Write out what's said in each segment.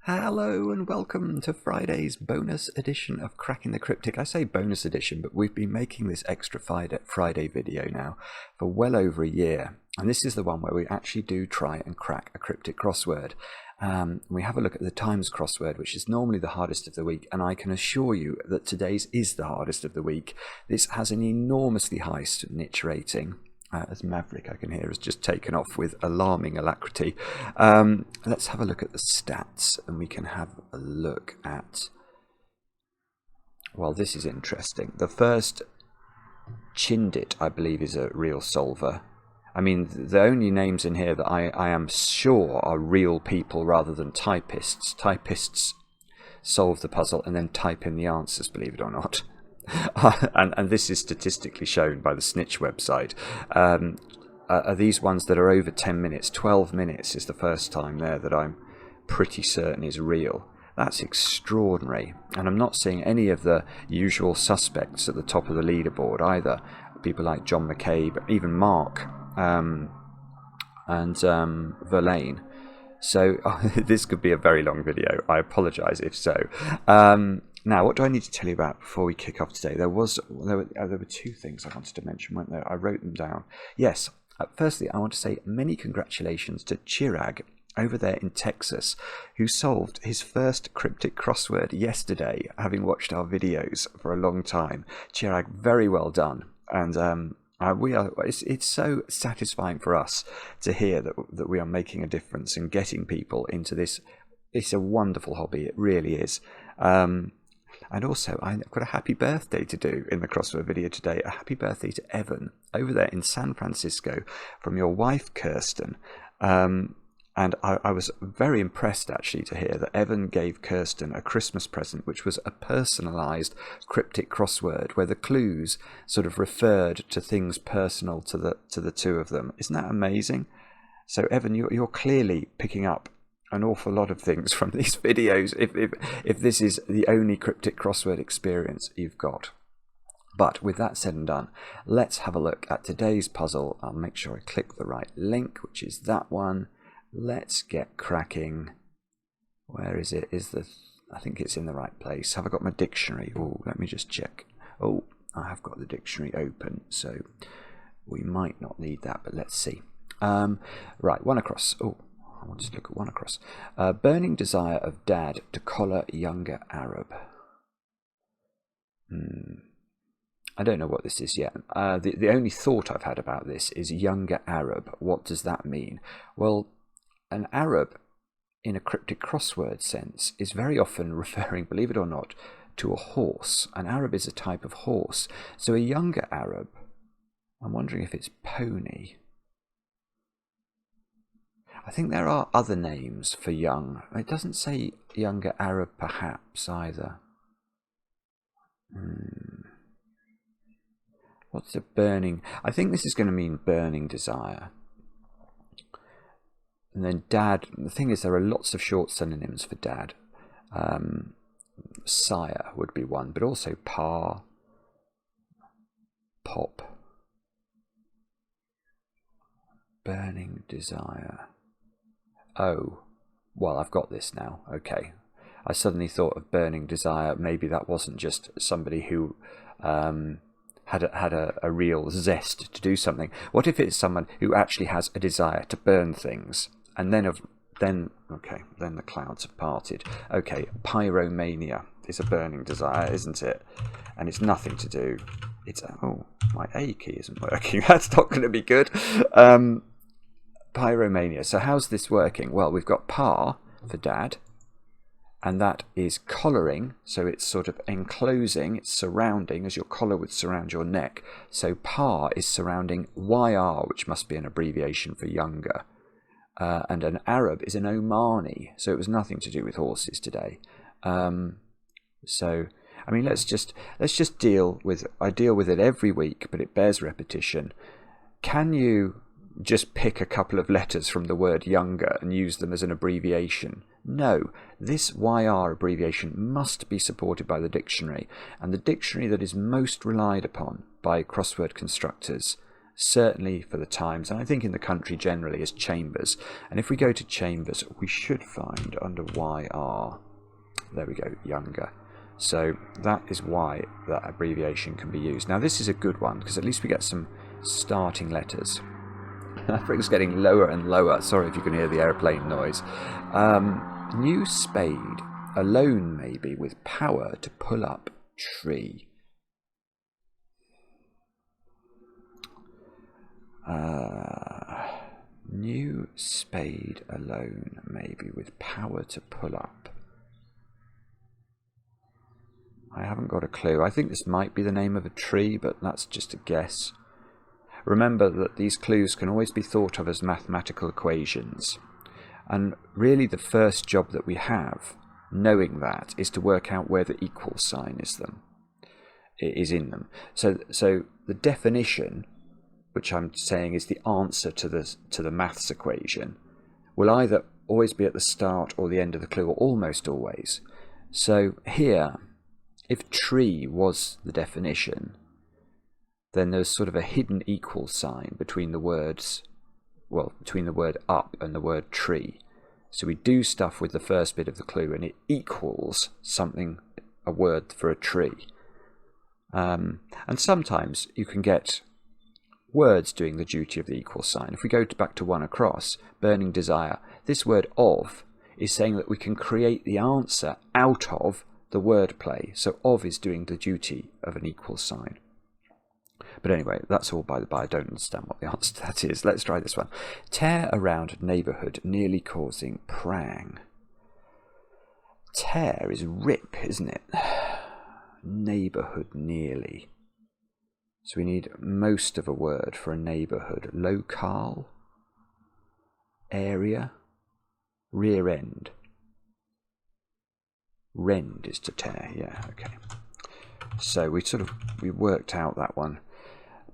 Hello and welcome to Friday's bonus edition of Cracking the Cryptic. I say bonus edition, but we've been making this extra Friday video now for well over a year. And this is the one where we actually do try and crack a cryptic crossword. We have a look at the Times crossword, which is normally the hardest of the week. And I can assure you that today's is the hardest of the week. This has an enormously high niche rating. As Maverick, I can hear, has just taken off with alarming alacrity. Let's have a look at the stats, and we can have a look at... Well, this is interesting. The first Chindit, I believe, is a real solver. I mean, the only names in here that I am sure are real people rather than typists. Typists solve the puzzle and then type in the answers, believe it or not. And this is statistically shown by the Snitch website. Are these ones that are over 10 minutes? 12 minutes is the first time there that I'm pretty certain is real. That's extraordinary. And I'm not seeing any of the usual suspects at the top of the leaderboard either. People like John McCabe, even Mark and Verlaine. So this could be a very long video. I apologise if so. Now, what do I need to tell you about before we kick off today? There were two things I wanted to mention, weren't there? I wrote them down. Yes, firstly, I want to say many congratulations to Chirag over there in Texas, who solved his first cryptic crossword yesterday, having watched our videos for a long time. Chirag, very well done. And it's so satisfying for us to hear that we are making a difference and getting people into this. It's a wonderful hobby, it really is. And also, I've got a happy birthday to do in the crossword video today. A happy birthday to Evan over there in San Francisco from your wife, Kirsten. And I was very impressed, actually, to hear that Evan gave Kirsten a Christmas present, which was a personalised cryptic crossword where the clues sort of referred to things personal to the two of them. Isn't that amazing? So, Evan, you're clearly picking up an awful lot of things from these videos if this is the only cryptic crossword experience you've got. But with that said and done, let's have a look at today's puzzle. I'll make sure I click the right link, which is that one. Let's get cracking. Where is it? I think it's in the right place. Have I got my dictionary? Oh, let me just check. Oh, I have got the dictionary open, so we might not need that, but let's see. Right, one across. Oh, I want to look at one across. Burning desire of dad to collar younger Arab. I don't know what this is yet. The only thought I've had about this is younger Arab. What does that mean? Well, an Arab in a cryptic crossword sense is very often referring, believe it or not, to a horse. An Arab is a type of horse. So a younger Arab, I'm wondering if it's pony. I think there are other names for young. It doesn't say younger Arab perhaps either. What's a burning? I think this is going to mean burning desire. And then dad, the thing is there are lots of short synonyms for dad. Sire would be one, but also pa, pop. Burning desire. Oh, well, I've got this now. Okay. I suddenly thought of burning desire. Maybe that wasn't just somebody who had a real zest to do something. What if it's someone who actually has a desire to burn things? And then the clouds have parted. Okay, pyromania is a burning desire, isn't it? And it's nothing to do. Oh, my A key isn't working. That's not going to be good. Pyromania. So how's this working? Well, we've got pa for dad, and that is collaring, so it's sort of enclosing, it's surrounding, as your collar would surround your neck. So pa is surrounding YR, which must be an abbreviation for younger. And an Arab is an Omani, so it was nothing to do with horses today. So, I mean, let's just deal with. I deal with it every week, but it bears repetition. Can you just pick a couple of letters from the word younger and use them as an abbreviation? No, this YR abbreviation must be supported by the dictionary, and the dictionary that is most relied upon by crossword constructors certainly for the times, and I think in the country generally, is chambers. And if we go to chambers, we should find under YR, there we go, younger. So that is why that abbreviation can be used. Now this is a good one, because at least we get some starting letters. Everything's getting lower and lower. Sorry if you can hear the airplane noise. New spade, alone maybe, with power to pull up tree. New spade, alone maybe, with power to pull up. I haven't got a clue. I think this might be the name of a tree, but that's just a guess. Remember that these clues can always be thought of as mathematical equations. And really the first job that we have, knowing that, is to work out where the equal sign is in them. So the definition, which I'm saying is the answer to the maths equation, will either always be at the start or the end of the clue, or almost always. So here, if tree was the definition, then there's sort of a hidden equal sign between the words, well, between the word up and the word tree. So we do stuff with the first bit of the clue and it equals something, a word for a tree. And sometimes you can get words doing the duty of the equal sign. If we go back to one across, burning desire, this word of is saying that we can create the answer out of the word play. So of is doing the duty of an equal sign. But anyway, that's all by the by. I don't understand what the answer to that is. Let's try this one. Tear around neighbourhood, nearly causing prang. Tear is rip, isn't it? Neighbourhood, nearly. So we need most of a word for a neighbourhood. Locale, area, rear end. Rend is to tear, yeah, okay. So we worked out that one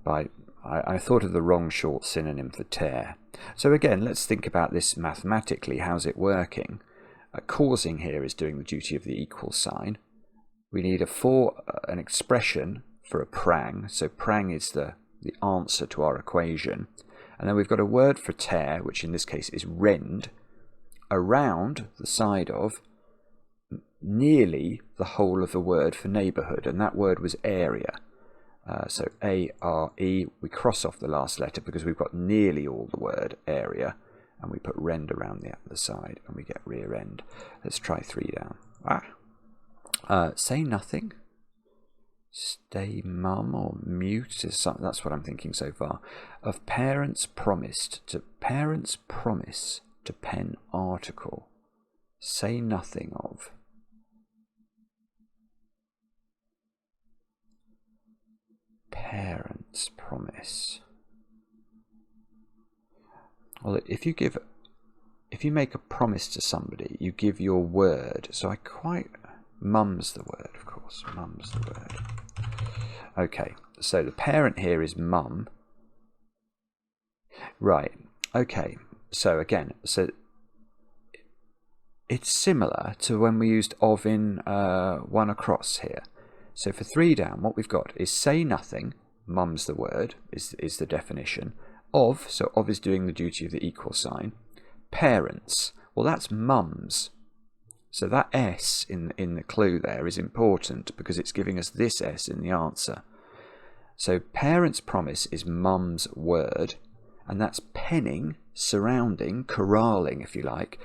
by, I thought of the wrong short synonym for tear. So again, let's think about this mathematically. How's it working? Causing here is doing the duty of the equal sign. We need an expression for a prang. So prang is the answer to our equation. And then we've got a word for tear, which in this case is rend, around the side of nearly the whole of the word for neighbourhood, and that word was area. So A-R-E, we cross off the last letter because we've got nearly all the word area, and we put rend around the other side, and we get rear end. Let's try 3 down. Say nothing. Stay mum or mute is something. That's what I'm thinking so far. Of parents promise to pen article. Say nothing of. Parents promise. Well, if you make a promise to somebody, you give your word. So mum's the word, of course. Mum's the word. Okay, so the parent here is mum. Right. Okay. So again, it's similar to when we used of in one across here. So for 3 down, what we've got is say nothing, mum's the word, is the definition. Of, so of is doing the duty of the equal sign. Parents, well that's mum's. So that S in the clue there is important because it's giving us this S in the answer. So parents promise is mum's word, and that's penning, surrounding, corralling if you like,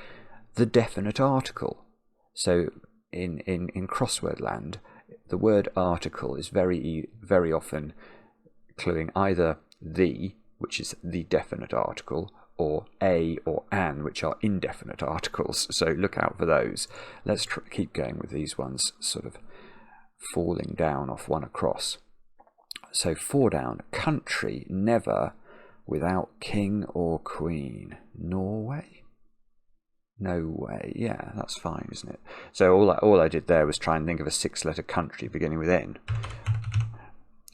the definite article. So in crossword land, the word article is very often cluing either the, which is the definite article, or a or an, which are indefinite articles. So look out for those. Let's keep going with these ones sort of falling down off one across. So 4 down, country never without king or queen. Norway? No way. Yeah, that's fine, isn't it? So all I did there was try and think of a 6-letter country beginning with N.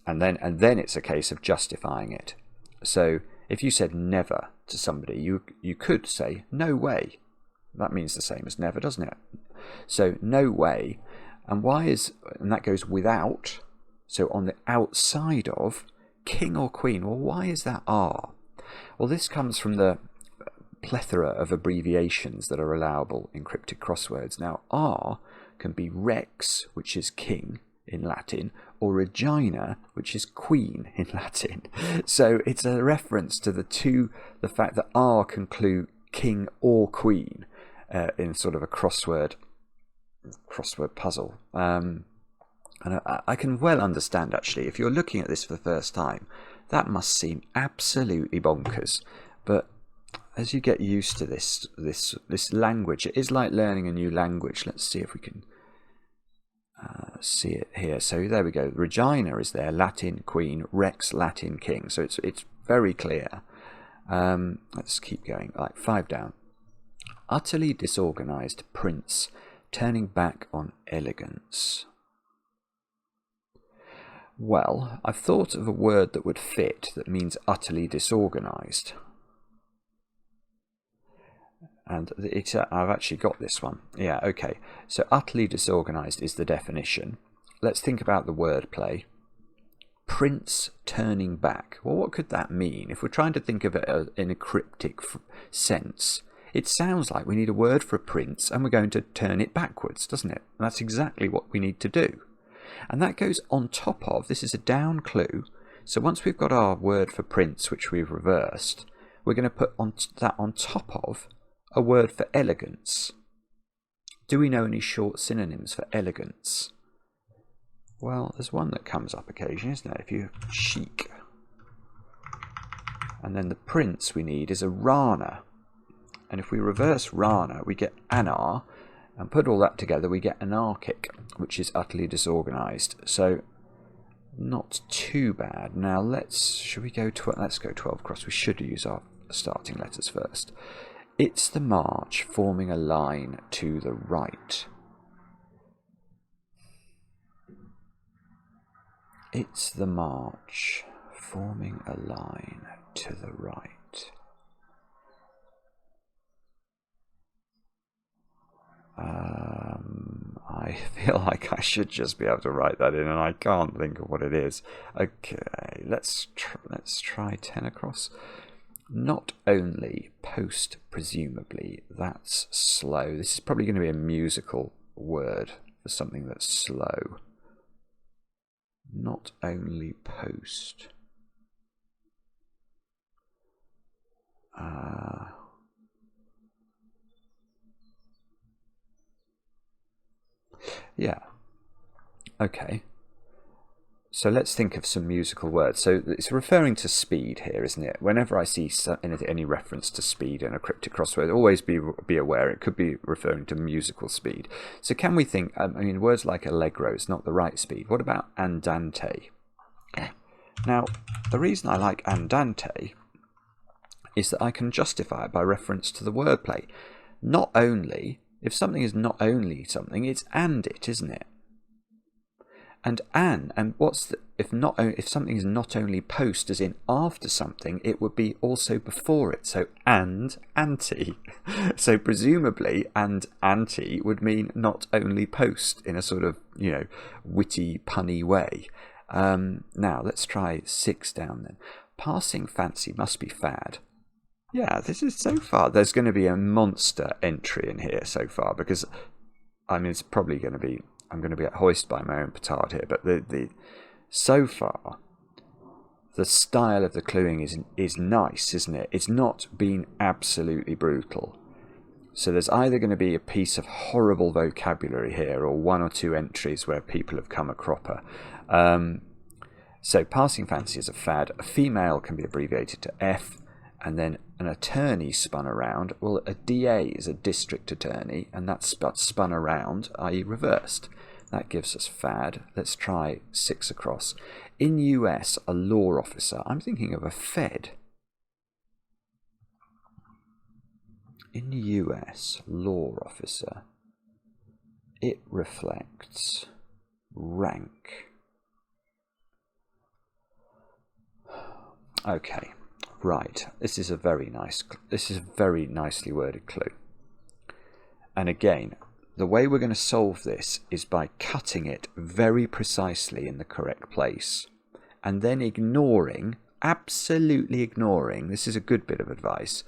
And then it's a case of justifying it. So if you said never to somebody, you could say no way. That means the same as never, doesn't it? So no way. And that goes without. So on the outside of king or queen. Well, why is that R? Well, this comes from the plethora of abbreviations that are allowable in cryptic crosswords. Now, R can be rex, which is king in Latin, or regina, which is queen in Latin. So it's a reference to the fact that R can include king or queen in sort of a crossword puzzle. And I can well understand, actually, if you're looking at this for the first time, that must seem absolutely bonkers. But as you get used to this language, it is like learning a new language. Let's see if we can see it here. So there we go. Regina is there, Latin queen, rex, Latin king. So it's very clear. Let's keep going. Like 5 down. Utterly disorganized prince, turning back on elegance. Well, I've thought of a word that would fit that means utterly disorganized. And I've actually got this one. Yeah, okay. So utterly disorganized is the definition. Let's think about the wordplay. Prince turning back. Well, what could that mean? If we're trying to think of it in a cryptic sense, it sounds like we need a word for a prince and we're going to turn it backwards, doesn't it? And that's exactly what we need to do. And that goes on top of, this is a down clue. So once we've got our word for prince, which we've reversed, we're going to put that on top of a word for elegance. Do we know any short synonyms for elegance? Well, there's one that comes up occasionally, isn't there? If you chic. And then the prince we need is a rana. And if we reverse rana, we get anar. And put all that together, we get anarchic, which is utterly disorganized. So, not too bad. Now, let's go 12 cross. We should use our starting letters first. It's the march forming a line to the right. It's the march forming a line to the right. I feel like I should just be able to write that in, and I can't think of what it is. Okay, let's try 10 across. Not only post, presumably, that's slow. This is probably going to be a musical word for something that's slow. Not only post. Yeah. Okay. So let's think of some musical words. So it's referring to speed here, isn't it? Whenever I see any reference to speed in a cryptic crossword, always be aware it could be referring to musical speed. So can we think, words like allegro is not the right speed. What about andante? Now, the reason I like andante is that I can justify it by reference to the wordplay. Not only, if something is not only something, it's and it, isn't it? And if something is not only post, as in after something, it would be also before it. So and anti. So presumably and anti would mean not only post in a sort of witty punny way. Now let's try 6 down then. Passing fancy must be fad. Yeah, this is so far. There's going to be a monster entry in here so far because it's probably going to be. I'm going to be hoisted by my own petard here, but so far the style of the cluing is nice, isn't it? It's not been absolutely brutal. So there's either going to be a piece of horrible vocabulary here, or 1 or 2 entries where people have come a cropper. So passing fancy is a fad. A female can be abbreviated to F, and then an attorney spun around. Well, a DA is a district attorney, and that's spun around, i.e. reversed. That gives us fad. Let's try 6 across. In US, a law officer. I'm thinking of a Fed. In US, law officer. It reflects rank. Okay, right. This is a very nicely worded clue. And again, the way we're going to solve this is by cutting it very precisely in the correct place and then ignoring, absolutely ignoring, this is a good bit of advice,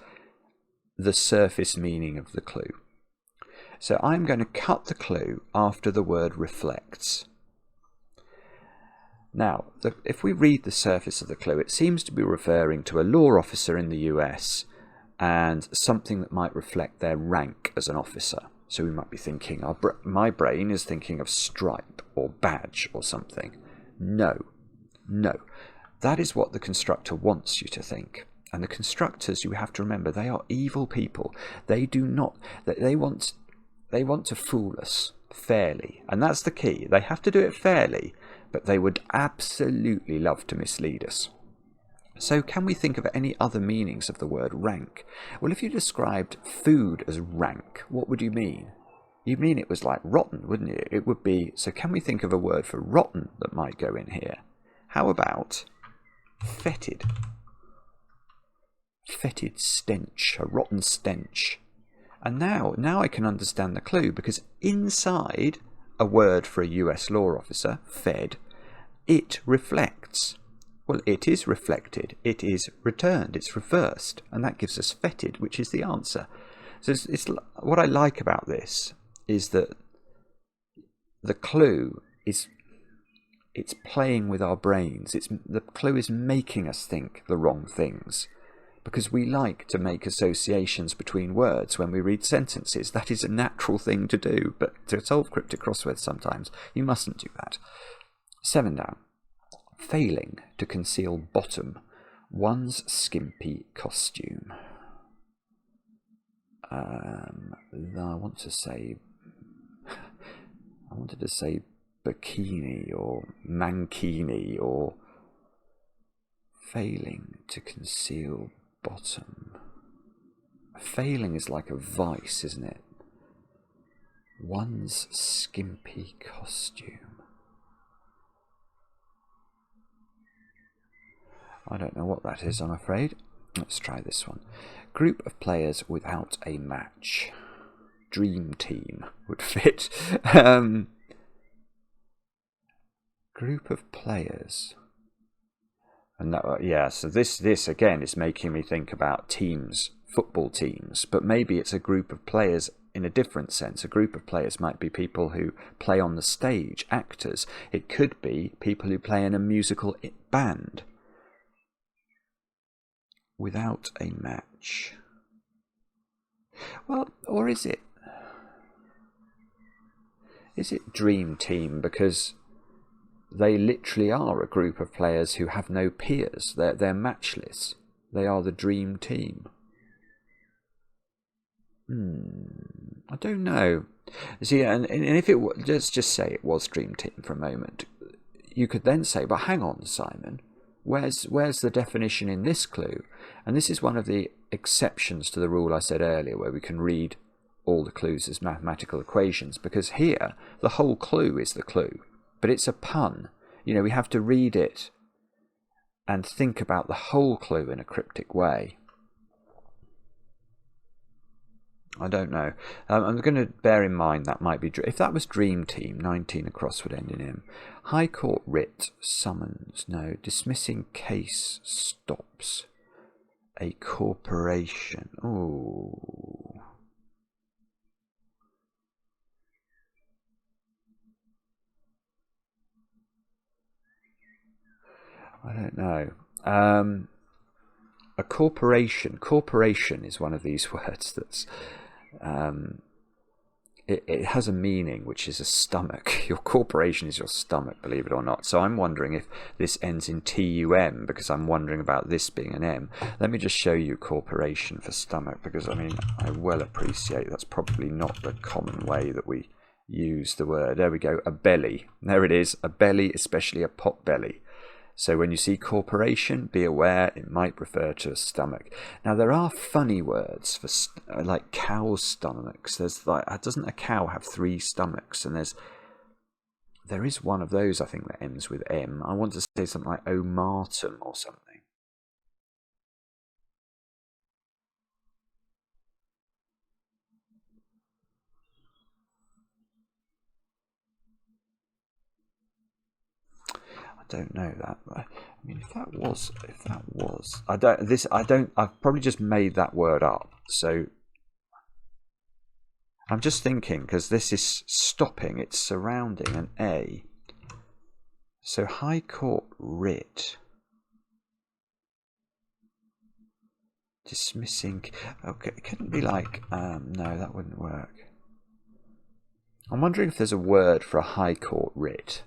the surface meaning of the clue. So I'm going to cut the clue after the word reflects. Now, if we read the surface of the clue, it seems to be referring to a law officer in the US and something that might reflect their rank as an officer. So we might be thinking, my brain is thinking of stripe or badge or something. No. That is what the constructor wants you to think. And the constructors, you have to remember, they are evil people. They want to fool us fairly. And that's the key. They have to do it fairly, but they would absolutely love to mislead us. So can we think of any other meanings of the word rank? Well, if you described food as rank, what would you mean? You'd mean it was like rotten, wouldn't you? It would be, so can we think of a word for rotten that might go in here? How about fetid? Fetid stench, a rotten stench. And now I can understand the clue, because inside a word for a US law officer, fed, it reflects. Well, it is reflected, it is returned, it's reversed, and that gives us fetid, which is the answer. So it's what I like about this is that the clue it's playing with our brains. The clue is making us think the wrong things, because we like to make associations between words when we read sentences. That is a natural thing to do, but to solve cryptic crosswords sometimes you mustn't do that. 7 down. Failing to conceal bottom, one's skimpy costume. I wanted to say bikini or mankini, or failing to conceal bottom. Failing is like a vice, isn't it? One's skimpy costume. I don't know what that is, I'm afraid. Let's try this one. Group of players without a match. Dream team would fit. Group of players. And that, yeah, so this again is making me think about teams, football teams, but maybe it's a group of players in a different sense. A group of players might be people who play on the stage, actors. It could be people who play in a musical band. Without a match. Well, or is it dream team, because they literally are a group of players who have no peers. They're matchless. They are the dream team. I don't know. See, and if it let's just say it was dream team for a moment, you could then say, but hang on, Simon, where's the definition in this clue? And this is one of the exceptions to the rule I said earlier, where we can read all the clues as mathematical equations, because here the whole clue is the clue, but it's a pun. You know, we have to read it and think about the whole clue in a cryptic way. I don't know. I'm going to bear in mind that might be... If that was Dream Team, 19 across would end in M. High Court writ, summons, no. Dismissing case stops. A corporation. Oh. I don't know. A corporation. Corporation is one of these words that's... It has a meaning, which is a stomach. Your corporation is your stomach, believe it or not. So I'm wondering if this ends in TUM, because I'm wondering about this being an M. Let me just show you corporation for stomach, because I mean, I well appreciate that's probably not the common way that we use the word. There we go, a belly. There it is, a belly, especially a pot belly. So when you see corporation, be aware it might refer to a stomach. Now there are funny words for like cow stomachs. There's like, doesn't a cow have 3 stomachs? And there is one of those, I think, that ends with M. I want to say something like omatum or something. I don't know that. I mean, if that was, I've probably just made that word up. So I'm just thinking, because this is stopping, it's surrounding an A. So High Court writ. Dismissing. Okay, it couldn't be like, no, that wouldn't work. I'm wondering if there's a word for a High Court writ.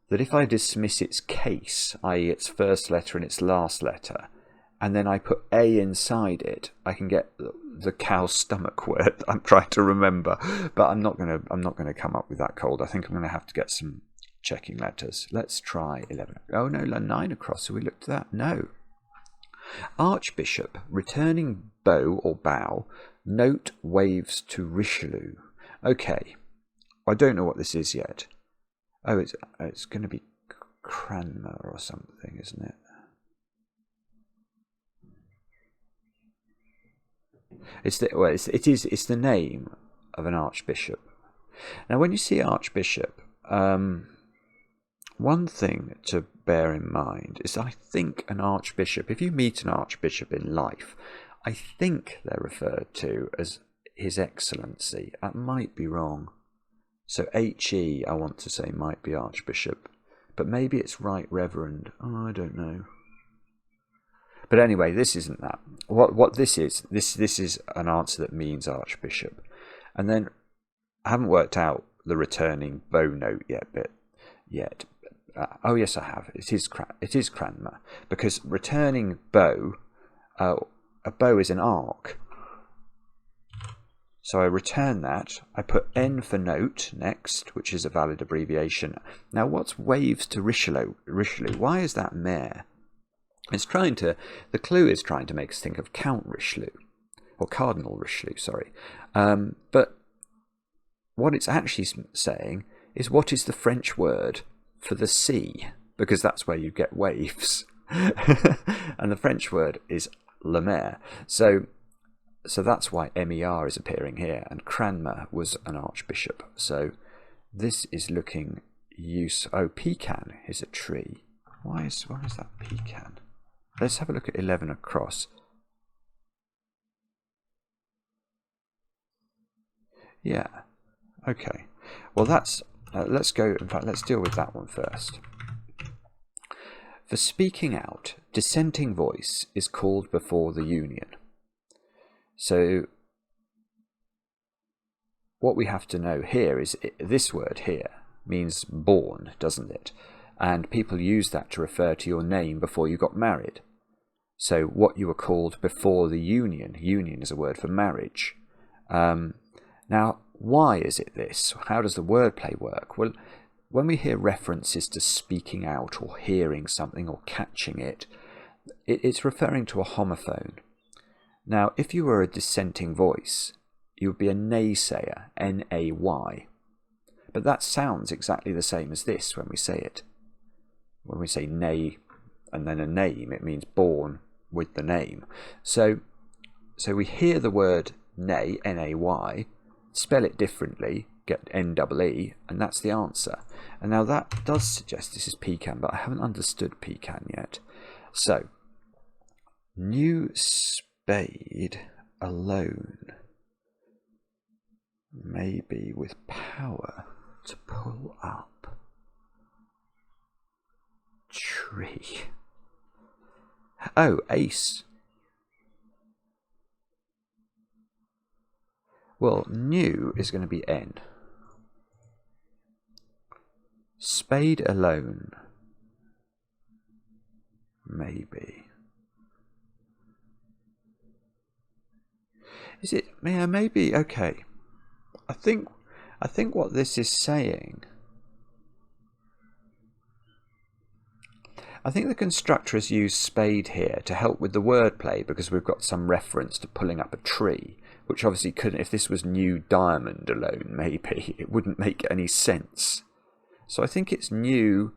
That if I dismiss its case, i.e. its first letter and its last letter, and then I put A inside it, I can get the cow's stomach word I'm trying to remember. But I'm not gonna come up with that cold. I think I'm gonna have to get some checking letters. Let's try 11. Oh no, 9 across. So we looked at that. No. Archbishop, returning bow or bow, note waves to Richelieu. Okay, I don't know what this is yet. Oh, it's going to be Cranmer or something, isn't it? It's the name of an archbishop. Now, when you see archbishop, one thing to bear in mind is I think an archbishop, if you meet an archbishop in life, I think they're referred to as His Excellency. That might be wrong. So HE, I want to say, might be archbishop. But maybe it's Right Reverend. Oh, I don't know. But anyway, this isn't that. What this is an answer that means archbishop. And then I haven't worked out the returning bow note yet. Oh yes, I have. It is Cranmer, because returning bow, a bow is an arc. So I return that. I put N for note next, which is a valid abbreviation. Now, what's waves to Richelieu? Why is that mare? The clue is trying to make us think of Count Richelieu, or Cardinal Richelieu, sorry. But what it's actually saying is, what is the French word for the sea? Because that's where you get waves. And the French word is la mer. So that's why MER is appearing here, and Cranmer was an archbishop. So this is looking Oh, pecan is a tree. Why is that pecan? Let's have a look at 11 across. Yeah. Okay. Well, that's let's go. In fact, let's deal with that one first. For speaking out, dissenting voice is called before the union. So what we have to know here is this word here means born, doesn't it? And people use that to refer to your name before you got married. So what you were called before the union. Union is a word for marriage. Now, why is it this? How does the wordplay work? Well, when we hear references to speaking out or hearing something or catching it, it's referring to a homophone. Now, if you were a dissenting voice, you would be a naysayer, N-A-Y. But that sounds exactly the same as this when we say it. When we say nay and then a name, it means born with the name. So we hear the word nay, N-A-Y, spell it differently, get N-E-E, and that's the answer. And now that does suggest this is pecan, but I haven't understood pecan yet. So, new spade alone, maybe with power to pull up tree. Oh, ace. Well, new is going to be N. Spade alone, maybe. Is it? Yeah, maybe. Okay. I think what this is saying. I think the constructor has used spade here to help with the wordplay because we've got some reference to pulling up a tree, which obviously couldn't. If this was new diamond alone, maybe it wouldn't make any sense. So I think it's new.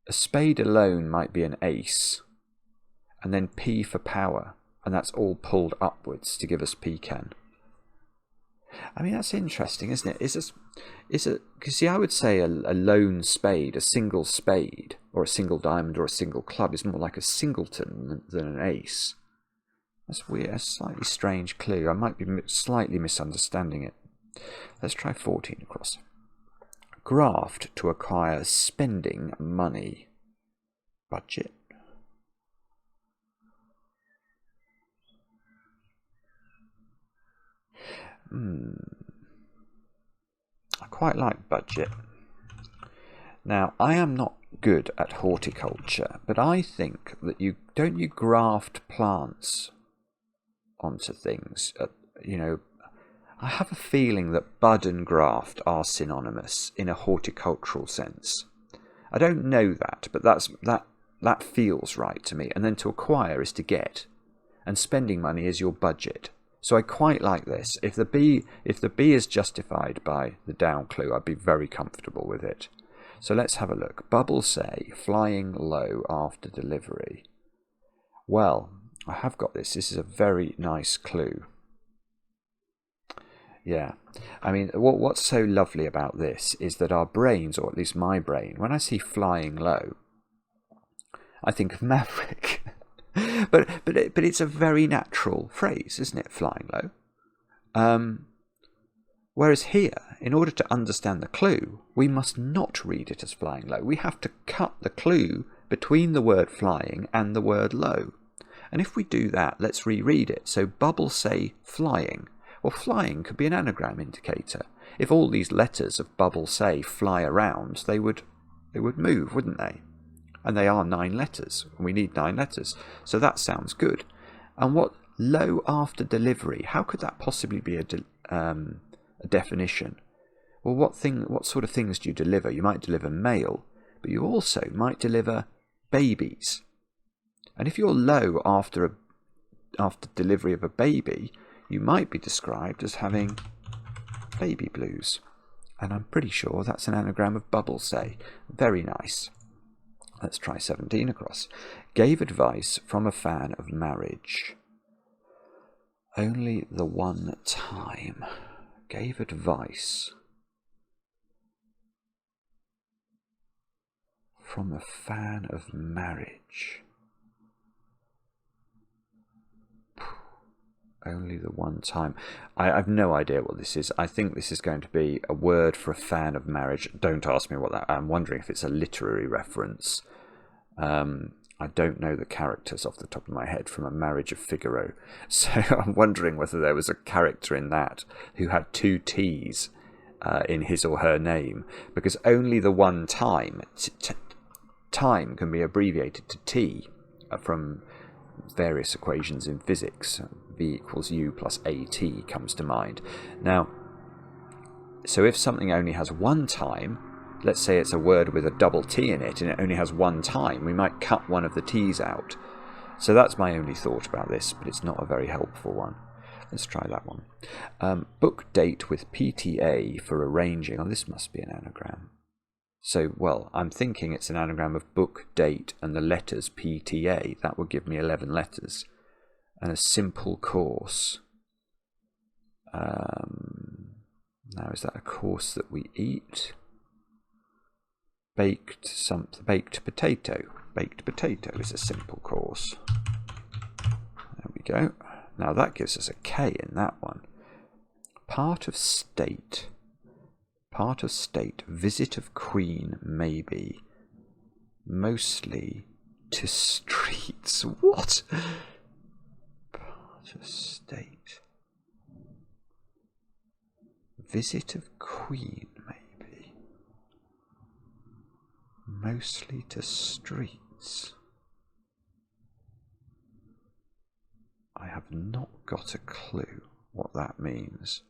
A spade alone might be an ace, and then P for power, and that's all pulled upwards to give us pecan. I mean, that's interesting, isn't it? Because see, I would say a lone spade, a single spade, or a single diamond, or a single club is more like a singleton than an ace. That's weird. A slightly strange clue. I might be slightly misunderstanding it. Let's try 14 across. Graft to acquire spending money. Budget. I quite like budget. Now, I am not good at horticulture, but I think that you graft plants onto things. I have a feeling that bud and graft are synonymous in a horticultural sense. I don't know that, but that feels right to me. And then to acquire is to get, and spending money is your budget. So I quite like this. If the B is justified by the down clue, I'd be very comfortable with it. So let's have a look. Bubbles say flying low after delivery. Well, I have got this. This is a very nice clue. Yeah, I mean, what's so lovely about this is that our brains, or at least my brain, when I see flying low, I think of Maverick. but it's a very natural phrase, isn't it? Flying low. Whereas here, in order to understand the clue, we must not read it as flying low. We have to cut the clue between the word flying and the word low. And if we do that, let's reread it. So bubbles say flying. Well, flying could be an anagram indicator. If all these letters of bubble say fly around, they would move, wouldn't they? And they are 9 letters. We need 9 letters. So that sounds good. And what low after delivery? How could that possibly be a definition? Well, what sort of things do you deliver? You might deliver mail, but you also might deliver babies. And if you're low after delivery of a baby, you might be described as having baby blues. And I'm pretty sure that's an anagram of bubbles say. Very nice. Let's try 17 across. Gave advice from a fan of marriage. Only the one time. Gave advice from a fan of marriage. Only the one time. I've no idea what this is. I think this is going to be a word for a fan of marriage. Don't ask me what that. I'm wondering if it's a literary reference. I don't know the characters off the top of my head from A Marriage of Figaro, so I'm wondering whether there was a character in that who had 2 T's in his or her name, because only the one time. Time can be abbreviated to T from various equations in physics. V equals U plus AT comes to mind. Now, so if something only has one time, let's say it's a word with a double T in it and it only has one time, we might cut one of the T's out. So that's my only thought about this, but it's not a very helpful one. Let's try that one. Book date with PTA for arranging. Oh, this must be an anagram. So, well, I'm thinking it's an anagram of book, date, and the letters PTA. That would give me 11 letters. And a simple course. Now, is that a course that we eat? Baked potato. Baked potato is a simple course. There we go. Now that gives us a K in that one. Part of state. Part of state. Visit of Queen, maybe. Mostly to streets. What? Part of state. Visit of Queen, maybe. Mostly to streets. I have not got a clue what that means.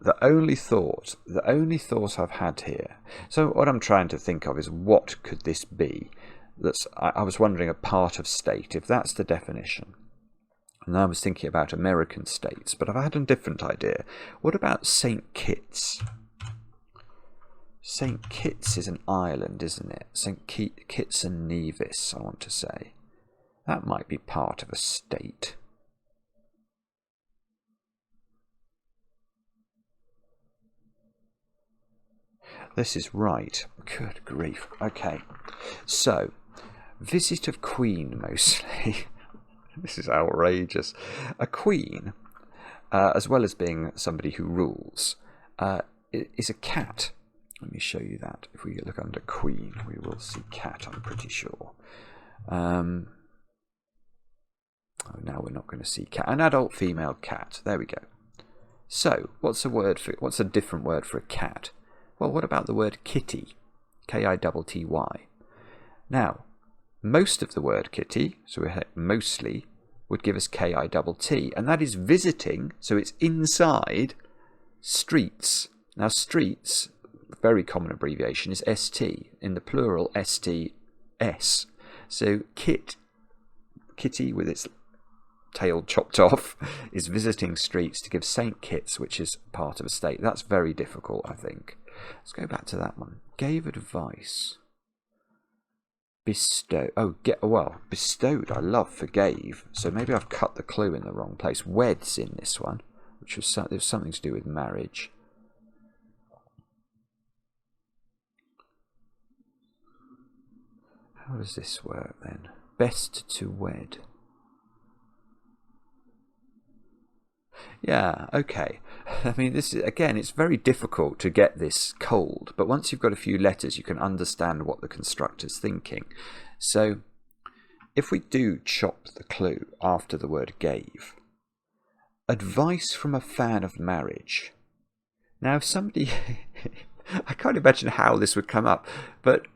The only thought I've had here. So what I'm trying to think of is, what could this be? I was wondering, a part of state, if that's the definition. And I was thinking about American states, but I've had a different idea. What about St. Kitts? St. Kitts is an island, isn't it? St. Kitts and Nevis, I want to say. That might be part of a state. This is right. Good grief. Okay. So, visit of queen, mostly. This is outrageous. A queen, as well as being somebody who rules, is a cat. Let me show you that. If we look under queen, we will see cat, I'm pretty sure. Oh, now we're not going to see cat. An adult female cat. There we go. So, what's a different word for a cat? Well, what about the word kitty? Kitty. Now, most of the word kitty, so we have mostly, would give us kitt, and that is visiting, so it's inside streets. Now, streets, very common abbreviation, is ST. In the plural, STS. So, kitty with its tail chopped off is visiting streets to give St. Kitts, which is part of a state. That's very difficult, I think. Let's go back to that one. Gave advice. Bestow. Oh, bestowed. I love for gave. So maybe I've cut the clue in the wrong place. Wed's in this one, which was something to do with marriage. How does this work then? Best to wed. Yeah, okay. I mean, this is, again, it's very difficult to get this cold, but once you've got a few letters, you can understand what the constructor's thinking. So, if we do chop the clue after the word gave, advice from a fan of marriage. Now, if somebody, I can't imagine how this would come up, but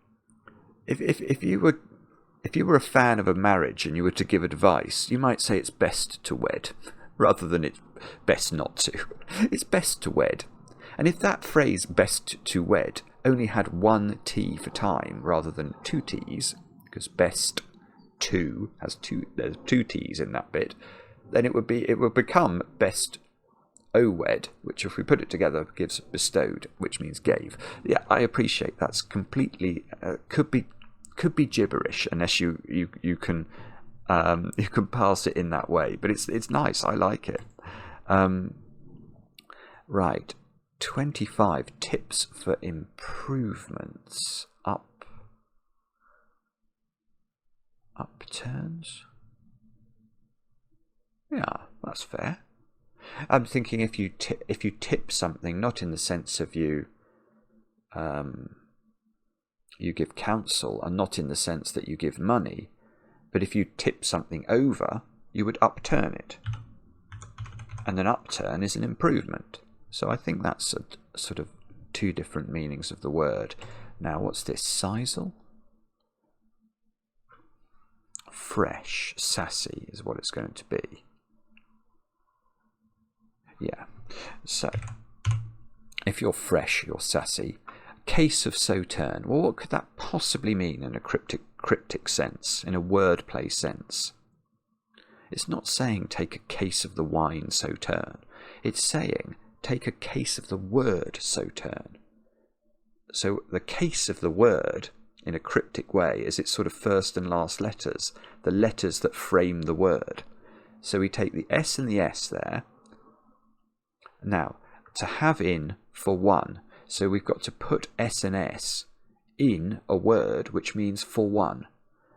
if you were a fan of a marriage and you were to give advice, you might say it's best to wed, rather than it's best not to. It's best to wed. And if that phrase, best to wed, only had one T for time rather than two T's, because best to has there's two T's in that bit, then it would become best wed, which if we put it together gives bestowed, which means gave. Yeah, I appreciate that's completely could be gibberish unless you can pass it in that way, but it's nice. I like it. Right, 25 tips for improvements. Upturns. Yeah, that's fair. I'm thinking if you tip something, not in the sense of you give counsel, and not in the sense that you give money. But if you tip something over, you would upturn it. And an upturn is an improvement. So I think that's a sort of two different meanings of the word. Now, what's this? Sisal? Fresh, sassy is what it's going to be. Yeah. So, if you're fresh, you're sassy. Case of Sauterne. Well, what could that possibly mean in a cryptic sense, in a wordplay sense? It's not saying take a case of the wine Sauterne. It's saying take a case of the word Sauterne. So the case of the word, in a cryptic way, is its sort of first and last letters, the letters that frame the word. So we take the S and the S there. Now, to have in for one, so we've got to put S and S in a word which means for one.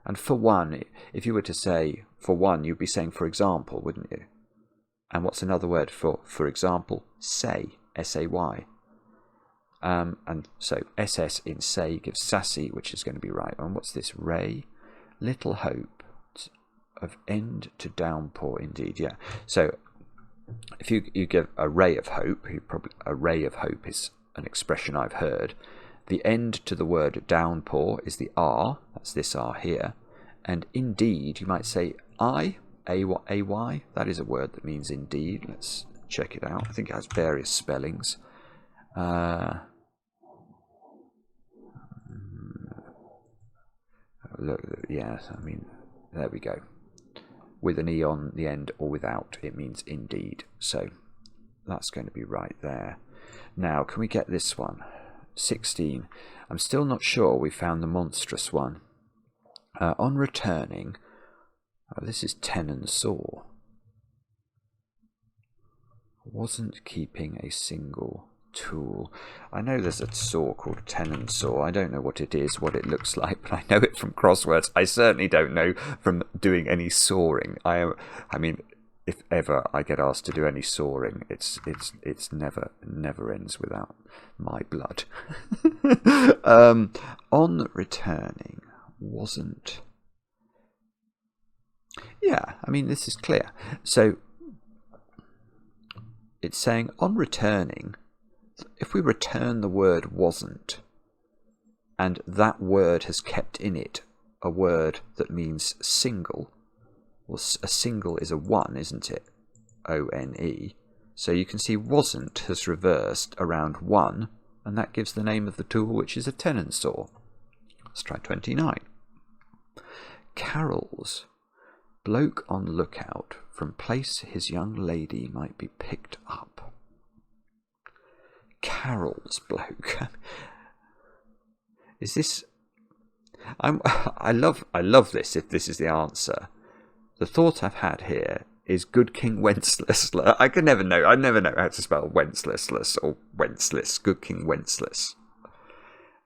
And for one, if you were to say for one, you'd be saying for example, wouldn't you? And what's another word for example? Say, S-A-Y. And so SS in say gives sassy, which is going to be right. And what's this? Ray? Little hope of end to downpour, indeed, yeah. So if you give a ray of hope, a ray of hope is an expression I've heard. The end to the word downpour is the R, that's this R here. And indeed, you might say A-Y, that is a word that means indeed. Let's check it out. I think it has various spellings. Look, yeah, I mean, there we go. With an E on the end or without, it means indeed. So that's going to be right there. Now, can we get this one? 16. I'm still not sure we found the monstrous one. On returning, this is tenon saw. Wasn't keeping a single tool. I know there's a saw called a tenon saw. I don't know what it is, what it looks like, but I know it from crosswords. I certainly don't know from doing any sawing. I mean, if ever I get asked to do any sawing, it's never ends without my blood. On returning, wasn't. Yeah, I mean, this is clear. So it's saying on returning, if we return the word wasn't, and that word has kept in it a word that means single, well, a single is a one, isn't it? O-N-E. So you can see wasn't has reversed around one, and that gives the name of the tool, which is a tenon saw. Let's try 29. Carols. Bloke on lookout from place his young lady might be picked up. Carol's bloke. Is this? I love this. If this is the answer, the thought I've had here is Good King Wenceslas. I never know how to spell Wenceslas or Wenceslas. Good King Wenceslas.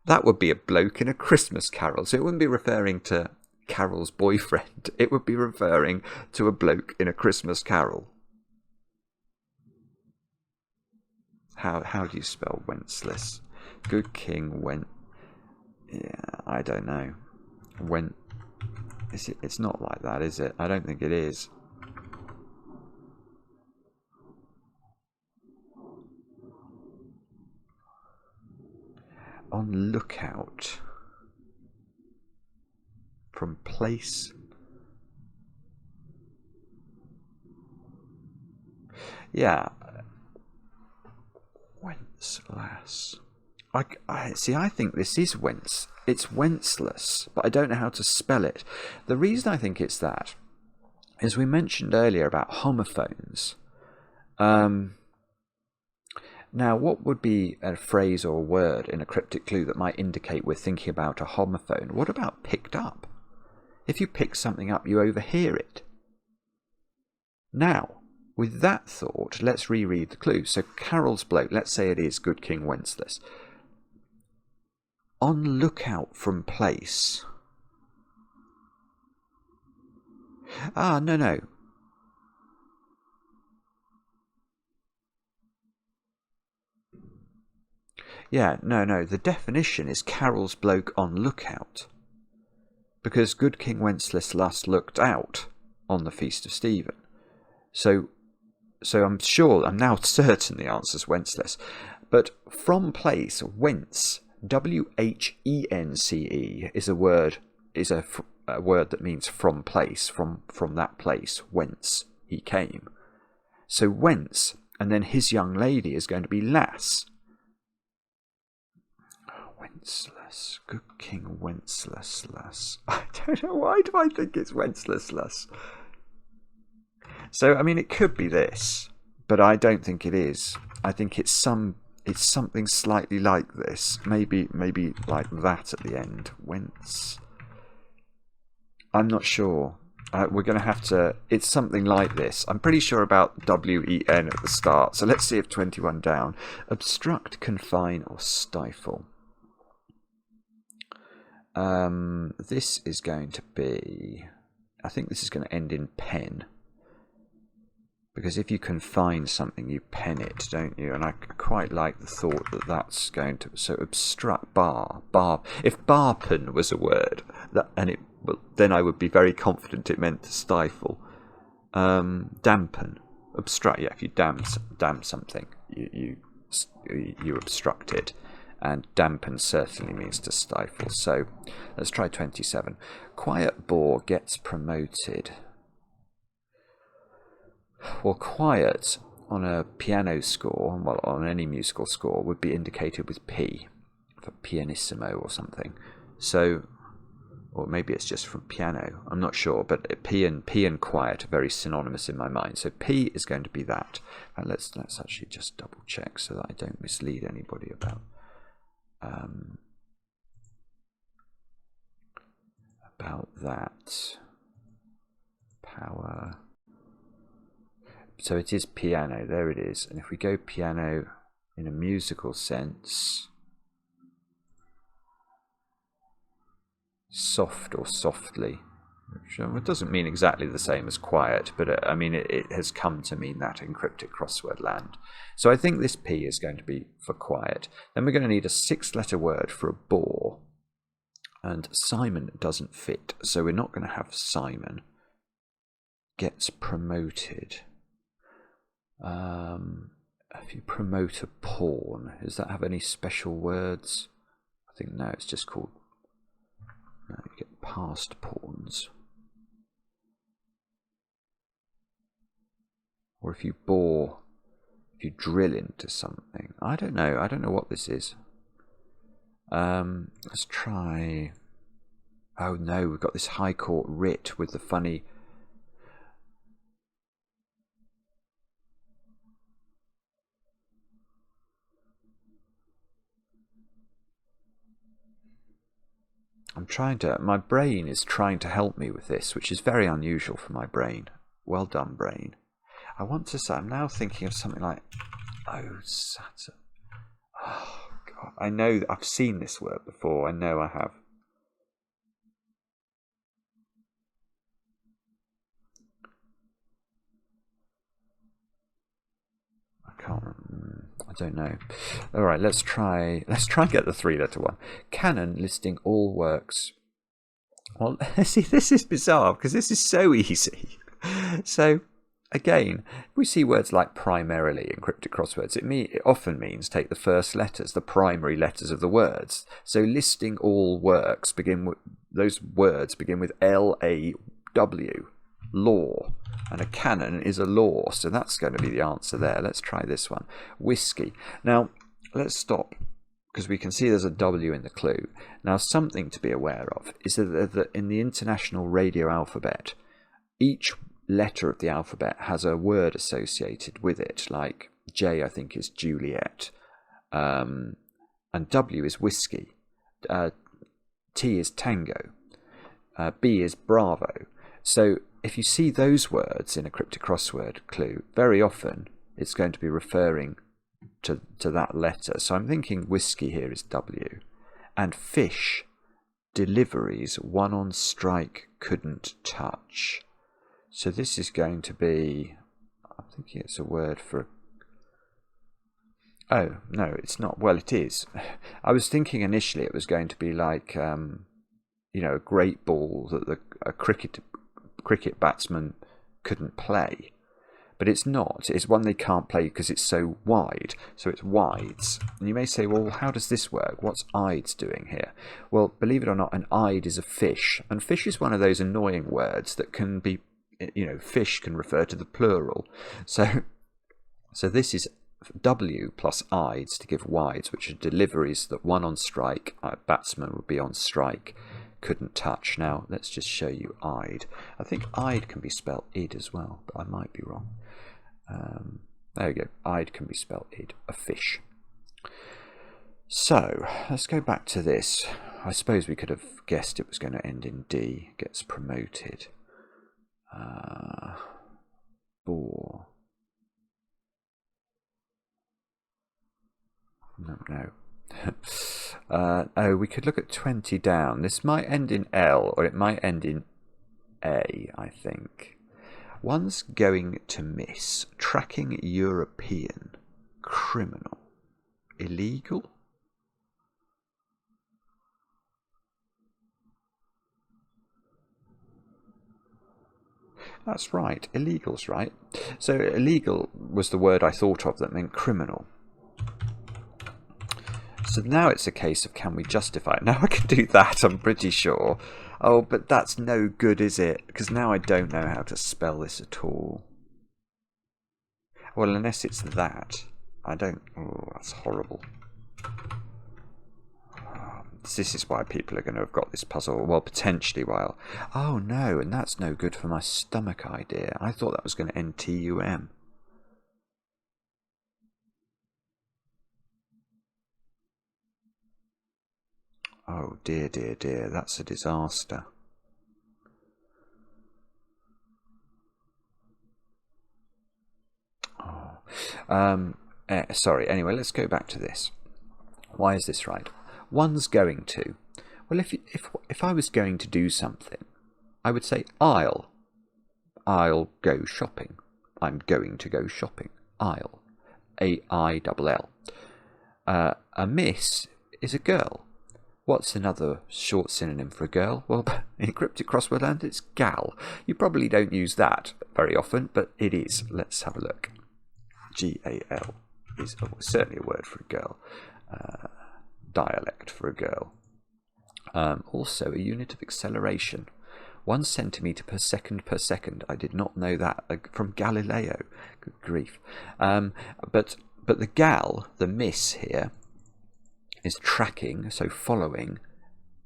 That would be a bloke in a Christmas carol. So it wouldn't be referring to Carol's boyfriend. It would be referring to a bloke in a Christmas carol. How do you spell Wenceslas? Good King Yeah, I don't know. It's not like that, is it? I don't think it is. On lookout. From place. Yeah. Wenceslas. I see. I think this is Wentz. It's Wenceslas, but I don't know how to spell it. The reason I think it's that is we mentioned earlier about homophones. Now, what would be a phrase or a word in a cryptic clue that might indicate we're thinking about a homophone? What about picked up? If you pick something up, you overhear it. Now, with that thought, let's reread the clue. So, Carol's bloke, let's say it is Good King Wenceslas. On lookout from place. No. Yeah, no. The definition is Carol's bloke on lookout. Because Good King Wenceslas last looked out on the Feast of Stephen. So I'm now certain the answer's Wenceslas. But from place, whence, W-H-E-N-C-E, is a word that means from place, from that place, whence he came. So whence, and then his young lady is going to be lass. Wenceslas, Good King Wenceslas. I don't know, why do I think it's Wenceslas? So, I mean, it could be this, but I don't think it is. I think it's something slightly like this. Maybe like that at the end. Whence? I'm not sure. We're going to have to... It's something like this. I'm pretty sure about W-E-N at the start. So let's see if 21 down. Obstruct, confine, or stifle. This is going to be... I think this is going to end in pen. Because if you confine something, you pen it, don't you? And I quite like the thought that that's going to... So obstruct, bar. If barpen was a word, then I would be very confident it meant to stifle. Dampen, obstruct. Yeah, if you damp something, you obstruct it. And dampen certainly means to stifle. So let's try 27. Quiet bore gets promoted. Well, quiet on a piano score, well, on any musical score, would be indicated with P, for pianissimo or something. So, or maybe it's just from piano, I'm not sure, but P and quiet are very synonymous in my mind. So P is going to be that. And let's actually just double check so that I don't mislead anybody about about that. Power. So it is piano, there it is. And if we go piano in a musical sense, soft or softly, which it doesn't mean exactly the same as quiet, but I mean it has come to mean that in cryptic crossword land. So I think this P is going to be for quiet. Then we're going to need a 6-letter word for a boar, and Simon doesn't fit, so we're not going to have Simon. Gets promoted. If you promote a pawn, does that have any special words? I think no, it's just called. No, you get past pawns. Or if you bore, if you drill into something. I don't know what this is. Let's try. Oh no, we've got this High Court writ with the funny. My brain is trying to help me with this, which is very unusual for my brain. Well done, brain. I want to say, I'm now thinking of something like, oh, Saturn. Oh, God. I know that I've seen this word before. I know I have. I don't know. All right, let's try and get the 3-letter one. Canon listing all works. Well, see, this is bizarre because this is so easy. So, again, we see words like primarily in cryptic crosswords. It often means take the first letters, the primary letters of the words. So, listing all works those words begin with L-A-W, law. And a canon is a law, so that's going to be the answer there. Let's try this one. Whiskey. Now, let's stop, because we can see there's a W in the clue. Now, something to be aware of is that in the international radio alphabet, each letter of the alphabet has a word associated with it, like J, I think, is Juliet, and W is whiskey, T is tango, B is Bravo. So if you see those words in a cryptic crossword clue, very often it's going to be referring to that letter. So I'm thinking whiskey here is W. And fish, deliveries, one on strike, couldn't touch. So this is going to be, I'm thinking it's a word for, oh, no, it's not. Well, it is. I was thinking initially it was going to be like, you know, a great ball that a cricket batsman couldn't play. But it's not. It's one they can't play because it's so wide. So it's wides. And you may say, well, how does this work? What's ides doing here? Well, believe it or not, an ide is a fish. And fish is one of those annoying words that can be, you know, fish can refer to the plural. So this is W plus ides to give wides, which are deliveries that one on strike, a batsman would be on strike, couldn't touch. Now, let's just show you ide. I think ide can be spelled id as well, but I might be wrong. There we go. Ide can be spelled id, a fish. So, let's go back to this. I suppose we could have guessed it was going to end in D, gets promoted. Boar. No. Oh, we could look at 20 down. This might end in L, or it might end in A, I think. One's going to miss. Tracking European. Criminal. Illegal? That's right. Illegal's right. So illegal was the word I thought of that meant criminal. So now it's a case of can we justify it? Now I can do that, I'm pretty sure. Oh, but that's no good, is it? Because now I don't know how to spell this at all. Well, unless it's that. I don't... Oh, that's horrible. This is why people are going to have got this puzzle. Well, potentially while... Oh, no, and that's no good for my stomach idea. I thought that was going to end T-U-M. Oh dear, dear, dear, that's a disaster. Oh. Sorry, anyway, let's go back to this. Why is this right? One's going to. Well, if I was going to do something, I would say I'll go shopping. I'm going to go shopping. I'll. A-I-double-L. A miss is a girl. What's another short synonym for a girl? Well, in cryptic crossword land, it's gal. You probably don't use that very often, but it is. Let's have a look. G-A-L is certainly a word for a girl. Dialect for a girl. Also, a unit of acceleration. 1 centimetre per second. I did not know that from Galileo. Good grief. But the gal, the miss here, is tracking, so following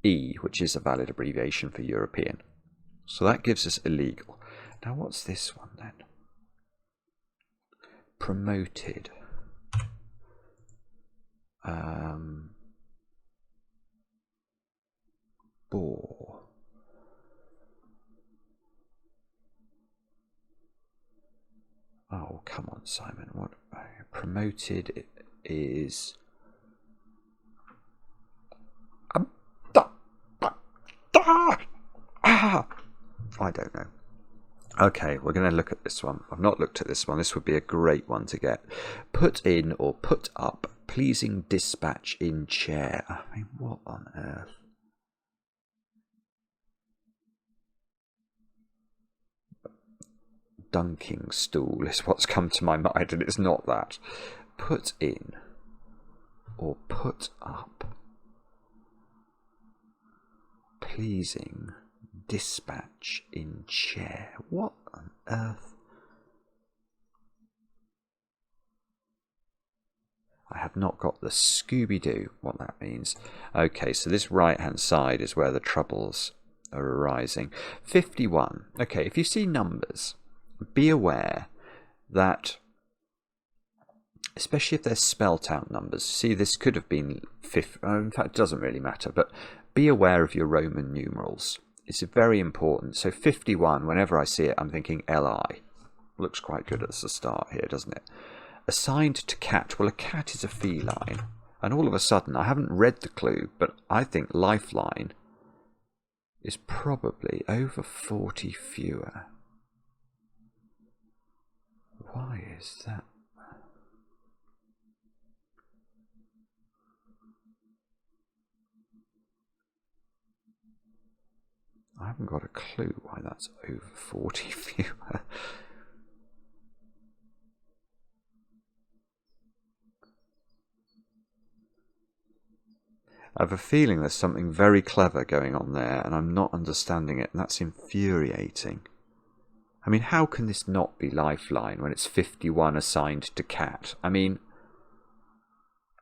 E, which is a valid abbreviation for European. So that gives us illegal. Now what's this one then? Promoted. Bore. Oh, come on, Simon. What promoted is? I don't know. Okay, we're going to look at this one. I've not looked at this one. This would be a great one to get. Put in or put up. Pleasing dispatch in chair. I mean, what on earth? Dunking stool is what's come to my mind, and it's not that. Put in or put up. Pleasing dispatch in chair. What on earth? I have not got the Scooby-Doo what that means. Okay, so this right-hand side is where the troubles are arising. 51. Okay, if you see numbers, be aware that, especially if they're spelt out numbers, see this could have been, in fact it doesn't really matter, but be aware of your Roman numerals. It's very important. So 51, whenever I see it, I'm thinking LI. Looks quite good at the start here, doesn't it? Assigned to cat. Well, a cat is a feline. And all of a sudden, I haven't read the clue, but I think lifeline is probably over 40 fewer. Why is that? I haven't got a clue why that's over 40 fewer. I have a feeling there's something very clever going on there and I'm not understanding it, and that's infuriating. I mean, how can this not be lifeline when it's 51 assigned to cat? I mean,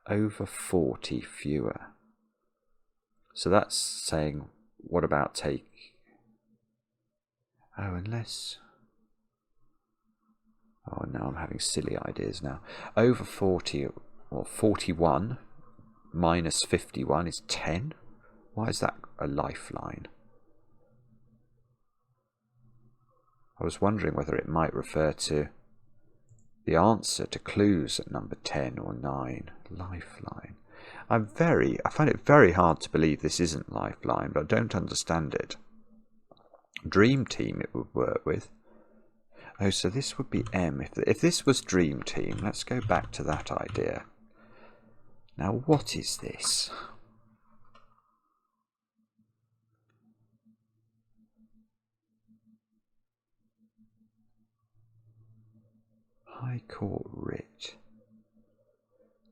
over 40 fewer. So that's saying, what about take? Oh, unless... Oh, now I'm having silly ideas now. Over 40, or 41 minus 51 is 10. Why is that a lifeline? I was wondering whether it might refer to the answer to clues at number 10 or 9. Lifeline. I find it very hard to believe this isn't lifeline, but I don't understand it. Dream Team it would work with. Oh, so this would be M. If this was Dream Team, let's go back to that idea. Now, what is this? High Court writ.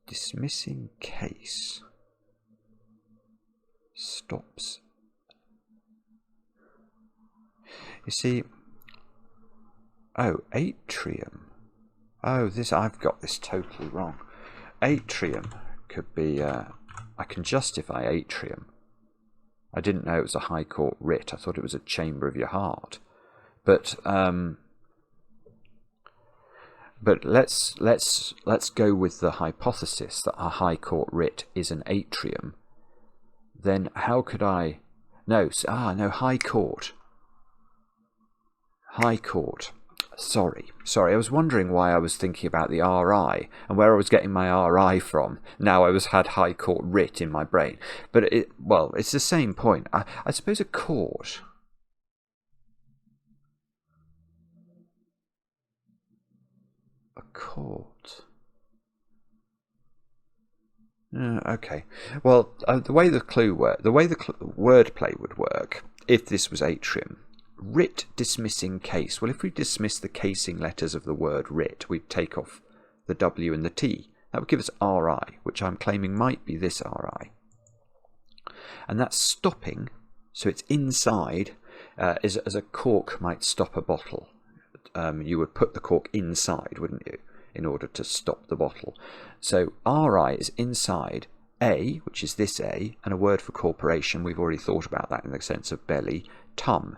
Dismissing case. Stops. You see, oh, atrium. Oh, I've got this totally wrong. Atrium could be, I can justify atrium. I didn't know it was a High Court writ. I thought it was a chamber of your heart. But let's go with the hypothesis that a High Court writ is an atrium. then how could I... No, no, High Court. High Court. Sorry, I was wondering why I was thinking about the RI and where I was getting my RI from. Now I had High Court writ in my brain. But, it's the same point. I suppose a court... A court... okay. Well, the way the wordplay would work, if this was atrium, writ dismissing case. Well, if we dismiss the casing letters of the word writ, we'd take off the W and the T. That would give us RI, which I'm claiming might be this RI. And that's stopping, so it's inside, as a cork might stop a bottle. You would put the cork inside, wouldn't you, in order to stop the bottle. So RI is inside A, which is this A, and a word for corporation. We've already thought about that in the sense of belly, tum.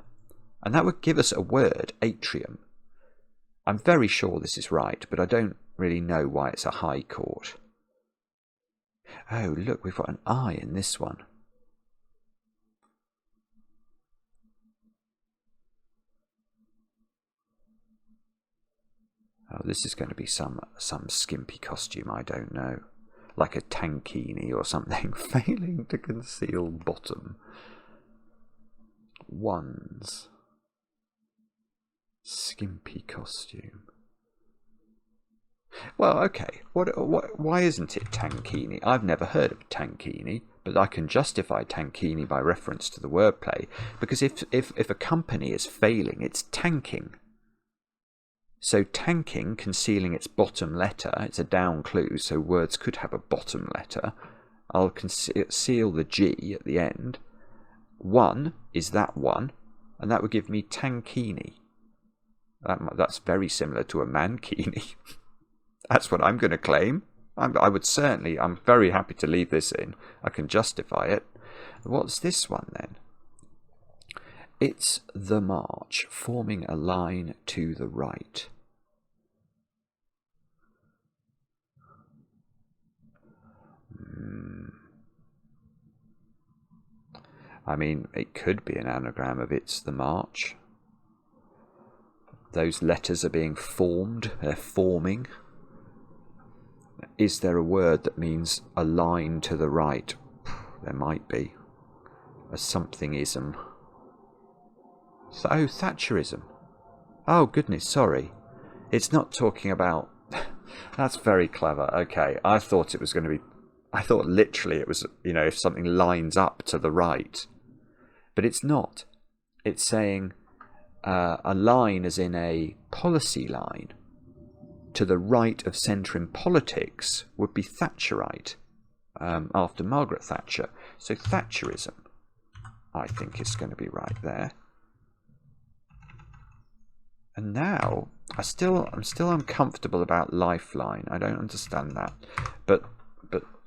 And that would give us a word, atrium. I'm very sure this is right, but I don't really know why it's a high court. Oh, look, we've got an I in this one. Oh, this is going to be some skimpy costume, I don't know. Like a tankini or something, failing to conceal bottom. Ones. Skimpy costume. Well, okay. Why isn't it tankini? I've never heard of tankini, but I can justify tankini by reference to the wordplay, because if a company is failing, it's tanking. So tanking, concealing its bottom letter, it's a down clue, so words could have a bottom letter. I'll conceal the G at the end. One is that one, and that would give me tankini. That's very similar to a mankini. That's what I'm going to claim. I'm very happy to leave this in. I can justify it. What's this one then? It's the march, forming a line to the right. I mean, it could be an anagram of it's the march. Those letters are being formed, they're forming. Is there a word that means a line to the right? There might be. A somethingism. Oh, Thatcherism. Oh, goodness, sorry. It's not talking about... That's very clever. Okay, I thought it was going to be... I thought literally it was, if something lines up to the right. But it's not. It's saying a line as in a policy line to the right of centre in politics would be Thatcherite, after Margaret Thatcher. So Thatcherism, I think, is going to be right there. And now I'm still uncomfortable about lifeline. I don't understand that. But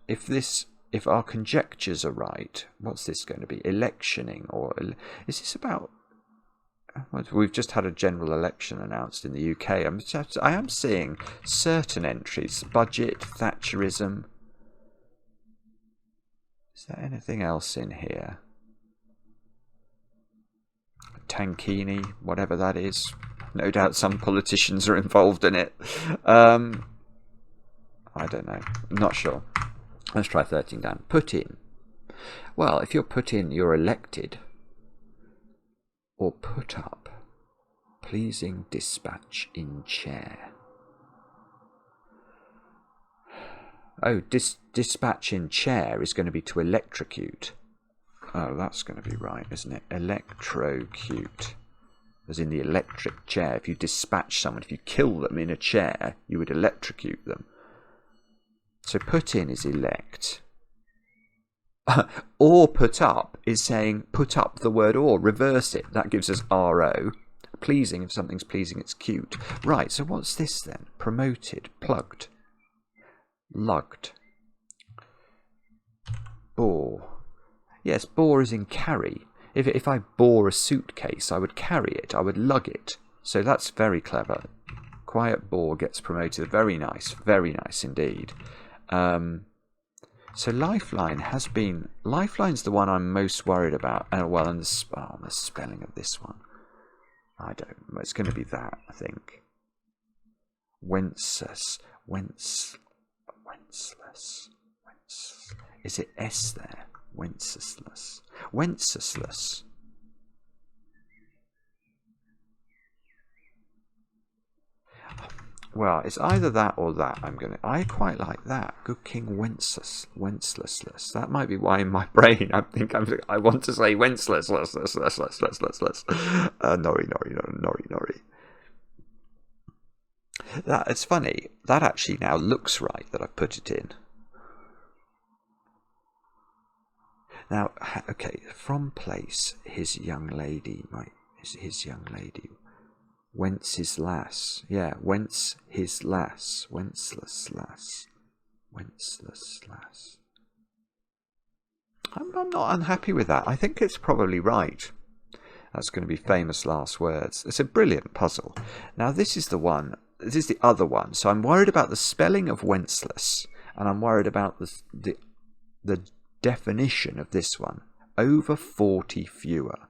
if our conjectures are right, what's this going to be? Electioning, or is this about? We've just had a general election announced in the UK. I am seeing certain entries: budget, Thatcherism. Is there anything else in here? Tankini, whatever that is. No doubt some politicians are involved in it. I don't know. I'm not sure. Let's try 13 down. Put in. Well, if you're put in, you're elected. Or put up. Pleasing dispatch in chair. Oh, dispatch in chair is going to be to electrocute. Oh, that's going to be right, isn't it? Electrocute. As in the electric chair. If you dispatch someone, if you kill them in a chair, you would electrocute them. So put in is elect. Or put up is saying put up the word or, reverse it. That gives us RO. Pleasing, if something's pleasing, it's cute. Right, so what's this then? Promoted, plugged, lugged. Bore. Yes, bore is in carry. If I bore a suitcase, I would carry it, I would lug it. So that's very clever. Quiet bore gets promoted. Very nice indeed. So Lifeline has been... Lifeline's the one I'm most worried about. Well, and the spelling of this one. I don't... It's going to be that, I think. Wenceslas. Is it S there? Wenceslas. Wenceslas. Well, it's either that or that. I quite like that. Good King Wenceslas. That might be why in my brain I want to say Wenceslas. Nori. That it's funny. That actually now looks right that I've put it in. Now, okay, from place, his young lady. Whence his lass? Yeah, whence his lass? Wenceless lass. I'm not unhappy with that. I think it's probably right. That's going to be famous last words. It's a brilliant puzzle. Now, this is the one. This is the other one. So I'm worried about the spelling of Wenceslas, and I'm worried about the definition of this one. Over 40 fewer.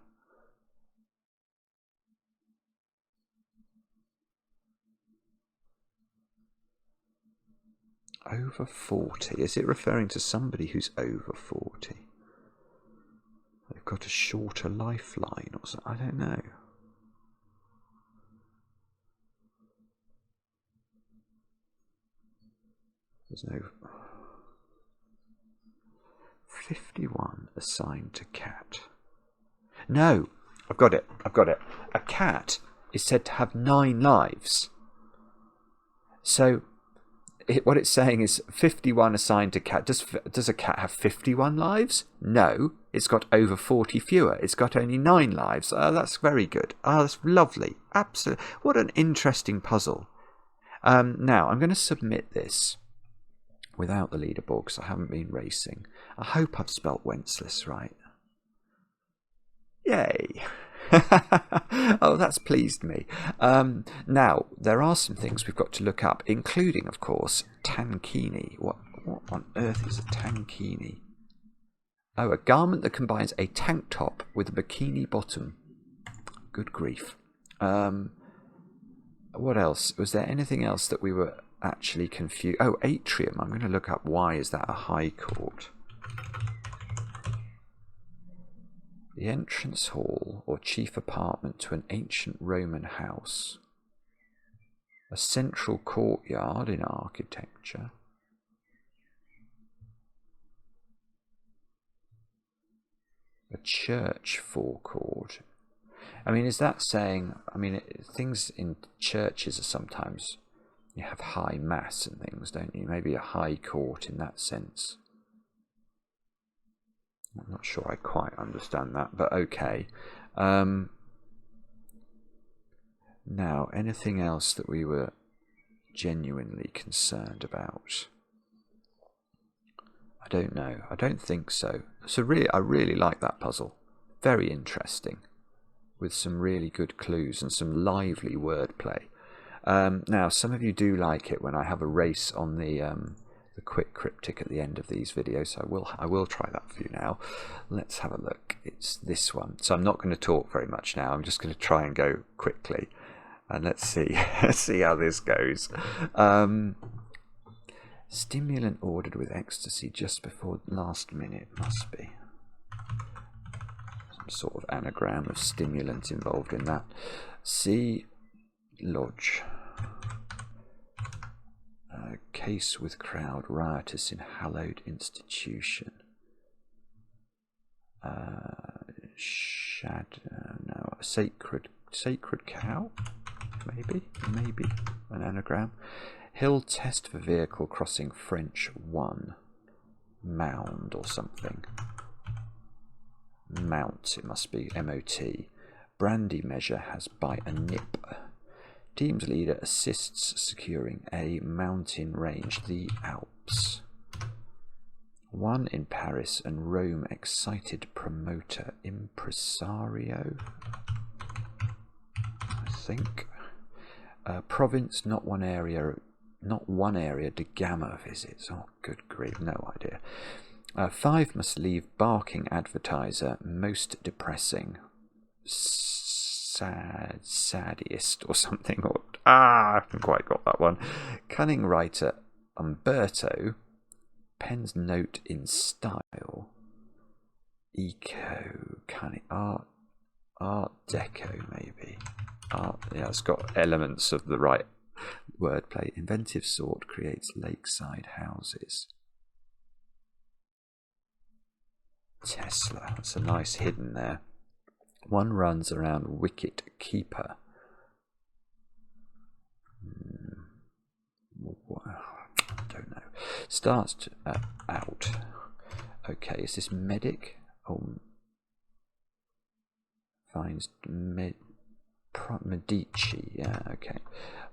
Over 40. Is it referring to somebody who's over 40? They've got a shorter lifeline or something. I don't know. There's no... 51 assigned to cat. No! I've got it. A cat is said to have 9 lives. So... what it's saying is 51 assigned to cat. Does a cat have 51 lives? No. It's got over 40 fewer. It's got only 9 lives. Oh, that's very good. Oh, that's lovely. Absolutely. What an interesting puzzle. Now, I'm going to submit this without the leaderboard because I haven't been racing. I hope I've spelt Wenceslas right. Yay. Oh, that's pleased me. Now, there are some things we've got to look up, including, of course, tankini. What on earth is a tankini? Oh, a garment that combines a tank top with a bikini bottom. Good grief. What else? Was there anything else that we were actually confused? Oh, atrium. I'm going to look up why is that a high court. The entrance hall or chief apartment to an ancient Roman house. A central courtyard in architecture. A church forecourt. I mean, is that saying... I mean, things in churches are sometimes... You have high mass and things, don't you? Maybe a high court in that sense. I'm not sure I quite understand that, but okay. Now, anything else that we were genuinely concerned about? I don't know. I don't think so. So really, I really like that puzzle. Very interesting, with some really good clues and some lively wordplay. Now, some of you do like it when I have a race on the quick cryptic at the end of these videos, so I will try that for you now. Let's have a look. It's this one. So I'm not going to talk very much now. I'm just going to try and go quickly, and let's see see how this goes. Stimulant ordered with ecstasy just before last minute. Must be some sort of anagram of stimulant involved in that. See lodge. Case with crowd riotous in hallowed institution. Sacred cow, maybe an anagram. Hill test for vehicle crossing French 1. Mound or something. Mount, it must be MOT. Brandy measure has by a nip. Team's leader assists securing a mountain range, the Alps. 1 in Paris and Rome excited promoter, impresario, I think. Province, not one area Not one area, de gamma visits. Oh, good grief, no idea. 5 must leave barking advertiser, most depressing. Saddiest or something. Or, I haven't quite got that one. Cunning writer Umberto, pen's note in style. Eco, cunning, art deco maybe. Yeah, it's got elements of the right wordplay. Inventive sort creates lakeside houses. Tesla, that's a nice hidden there. One runs around wicket keeper. Don't know. Starts out. Okay, is this medic? Oh, finds Medici. Yeah, okay.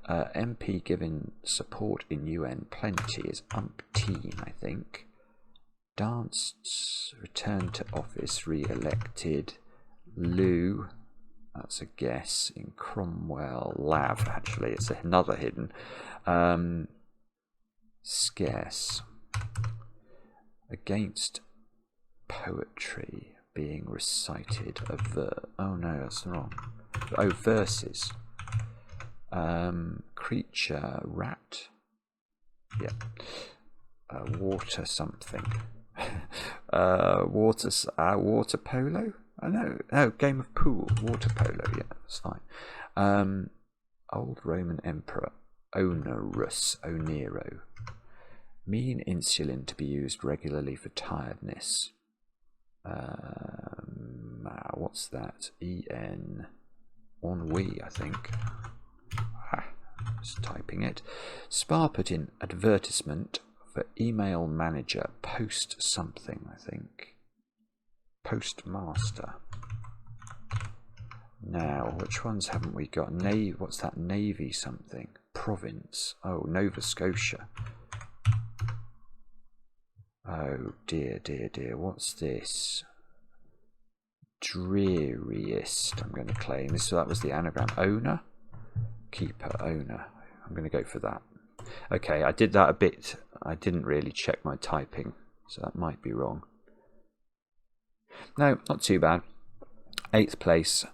MP giving support in UN. Plenty is umpteen, I think. Danced, returned to office, re-elected. Lou, that's a guess. In Cromwell. Lav, actually, it's another hidden. Scarce. Against poetry being recited. Oh no, that's wrong. Oh, verses. Creature, rat. Yeah. Water something. Water polo? No, game of pool. Water polo, yeah, that's fine. Old Roman Emperor, Onerus, Onero. Mean insulin to be used regularly for tiredness. What's that? EN. Ennui, I think. Just typing it. Spar put in advertisement for email manager. Post something, I think. Postmaster. Now, which ones haven't we got? What's that? Navy something. Province. Oh, Nova Scotia. Oh dear, dear, dear. What's this? Dreariest, I'm going to claim. So that was the anagram. Owner? Keeper, owner. I'm going to go for that. Okay, I did that a bit. I didn't really check my typing, so that might be wrong. No, not too bad. 8th place,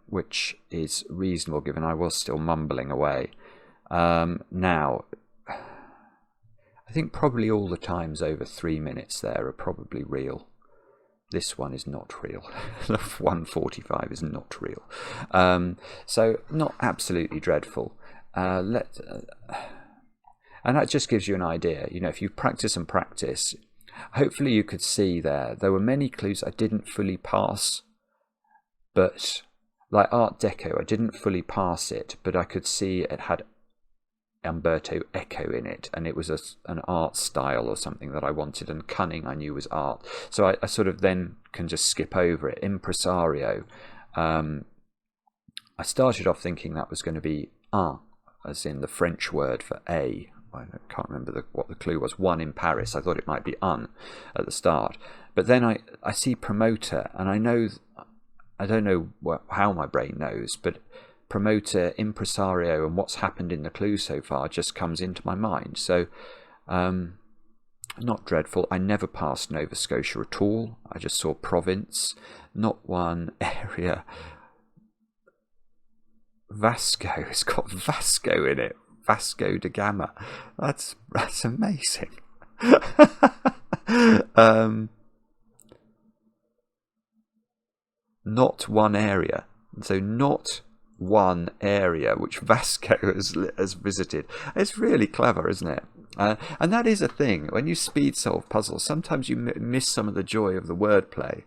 which is reasonable given I was still mumbling away. Now, I think probably all the times over 3 minutes there are probably real. This one is not real. The 1:45 is not real. So not absolutely dreadful. And that just gives you an idea. You know, if you practice and practice, hopefully you could see there were many clues I didn't fully pass, but like Art Deco, I didn't fully pass it, but I could see it had Umberto Eco in it, and it was an art style or something that I wanted, and cunning I knew was art, so I sort of then can just skip over it. Impresario, I started off thinking that was going to be as in the French word for a. I can't remember what the clue was. One in Paris. I thought it might be at the start, but then I see promoter, and I don't know how my brain knows, but promoter, impresario, and what's happened in the clue so far just comes into my mind. So not dreadful. I never passed Nova Scotia at all. I just saw province, not one area. Vasco, it's got Vasco in it. Vasco da Gama. That's amazing. Not one area. So not one area which Vasco has visited. It's really clever, isn't it? And that is a thing. When you speed solve puzzles, sometimes you miss some of the joy of the wordplay.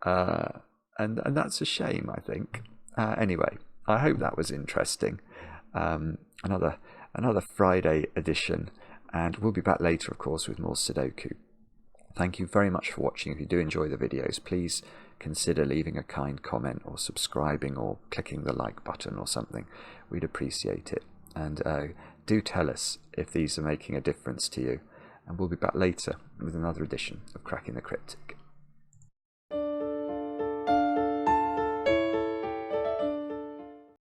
And that's a shame, I think. Anyway, I hope that was interesting. Another Friday edition, and we'll be back later, of course, with more Sudoku. Thank you very much for watching. If you do enjoy the videos, please consider leaving a kind comment or subscribing or clicking the like button or something. We'd appreciate it. And do tell us if these are making a difference to you. And we'll be back later with another edition of Cracking the Cryptic.